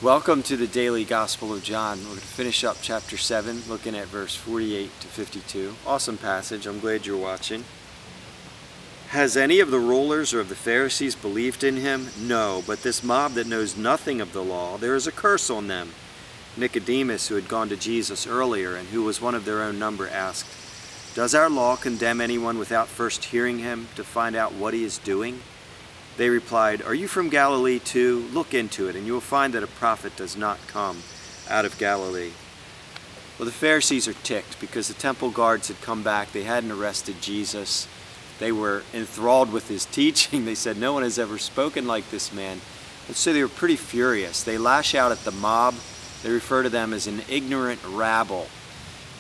Welcome to the Daily Gospel of John. We're going to finish up chapter 7, looking at verse 48 to 52. Awesome passage. I'm glad you're watching. Has any of the rulers or of the Pharisees believed in him? No, but this mob that knows nothing of the law, there is a curse on them. Nicodemus, who had gone to Jesus earlier and who was one of their own number, asked, "Does our law condemn anyone without first hearing him to find out what he is doing?" They replied, "Are you from Galilee too? Look into it, and you will find that a prophet does not come out of Galilee." Well, the Pharisees are ticked because the temple guards had come back. They hadn't arrested Jesus. They were enthralled with his teaching. They said, "No one has ever spoken like this man." And so they were pretty furious. They lash out at the mob. They refer to them as an ignorant rabble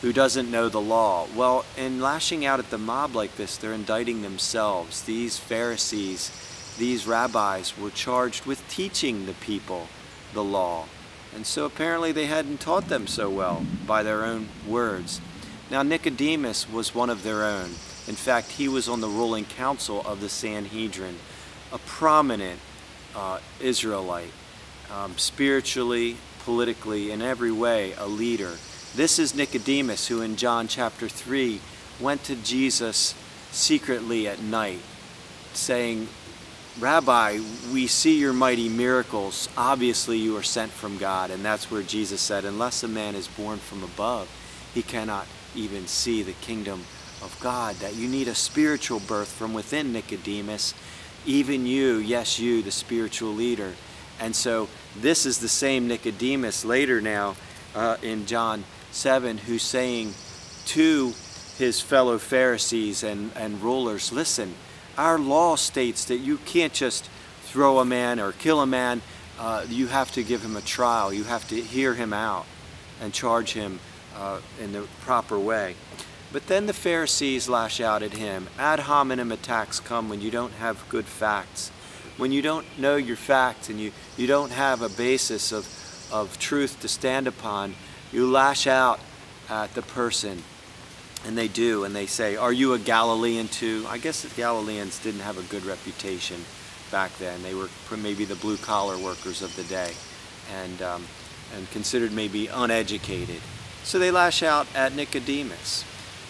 who doesn't know the law. Well, in lashing out at the mob like this, they're indicting themselves. These Pharisees, these rabbis, were charged with teaching the people the law. And so apparently they hadn't taught them so well by their own words. Now Nicodemus was one of their own. In fact, he was on the ruling council of the Sanhedrin, a prominent Israelite, spiritually, politically, in every way a leader. This is Nicodemus, who in John chapter 3 went to Jesus secretly at night, saying, "Rabbi, we see your mighty miracles. Obviously you are sent from God." And that's where Jesus said, unless a man is born from above, he cannot even see the kingdom of God. That you need a spiritual birth from within, Nicodemus. Even you, yes you, the spiritual leader. And so this is the same Nicodemus later now in John 7 who's saying to his fellow Pharisees and rulers, "Listen, our law states that you can't just throw a man or kill a man. You have to give him a trial. You have to hear him out and charge him in the proper way." But then the Pharisees lash out at him. Ad hominem attacks come when you don't have good facts. When you don't know your facts and you don't have a basis of truth to stand upon, you lash out at the person. And they do, and they say, "Are you a Galilean too?" I guess the Galileans didn't have a good reputation back then. They were maybe the blue-collar workers of the day and considered maybe uneducated. So they lash out at Nicodemus.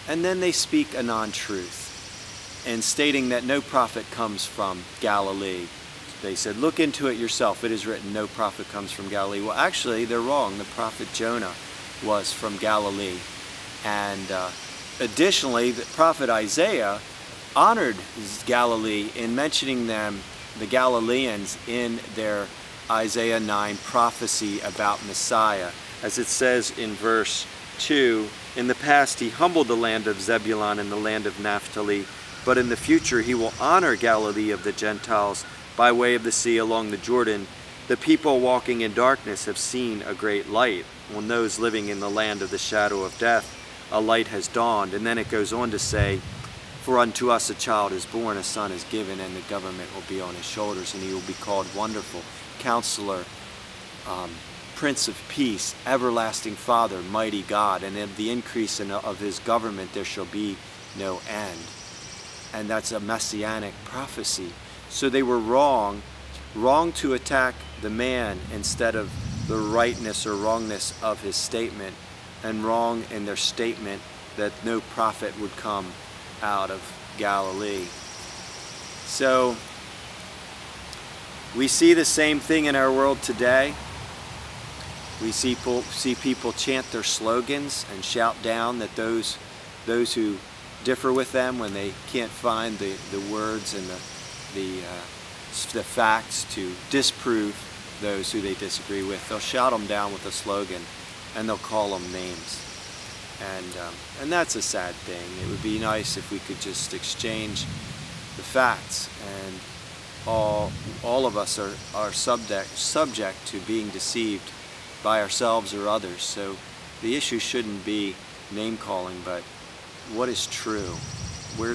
And then they speak a non-truth in stating that no prophet comes from Galilee. They said, "Look into it yourself. It is written, no prophet comes from Galilee." Well, actually, they're wrong. The prophet Jonah was from Galilee. And additionally, the prophet Isaiah honored Galilee in mentioning them, the Galileans, in their Isaiah 9 prophecy about Messiah. As it says in verse 2, "In the past he humbled the land of Zebulun and the land of Naphtali, but in the future he will honor Galilee of the Gentiles by way of the sea along the Jordan. The people walking in darkness have seen a great light. On those living in the land of the shadow of death, a light has dawned." And then it goes on to say, "For unto us a child is born, a son is given, and the government will be on his shoulders, and he will be called Wonderful, Counselor, Prince of Peace, Everlasting Father, Mighty God, and of the increase of his government there shall be no end." And that's a messianic prophecy. So they were wrong to attack the man instead of the rightness or wrongness of his statement, and wrong in their statement that no prophet would come out of Galilee. So we see the same thing in our world today. We see people chant their slogans and shout down that those who differ with them, when they can't find the words and the facts to disprove those who they disagree with, they'll shout them down with a slogan and they'll call them names. And that's a sad thing. It would be nice if we could just exchange the facts, and all of us are subject to being deceived by ourselves or others. So the issue shouldn't be name calling, but what is true? Where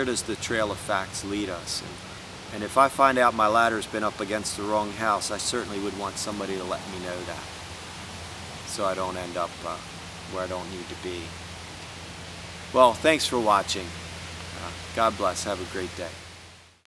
does the trail of facts lead us? And if I find out my ladder's been up against the wrong house, I certainly would want somebody to let me know that, so I don't end up where I don't need to be. Well, thanks for watching. God bless. Have a great day.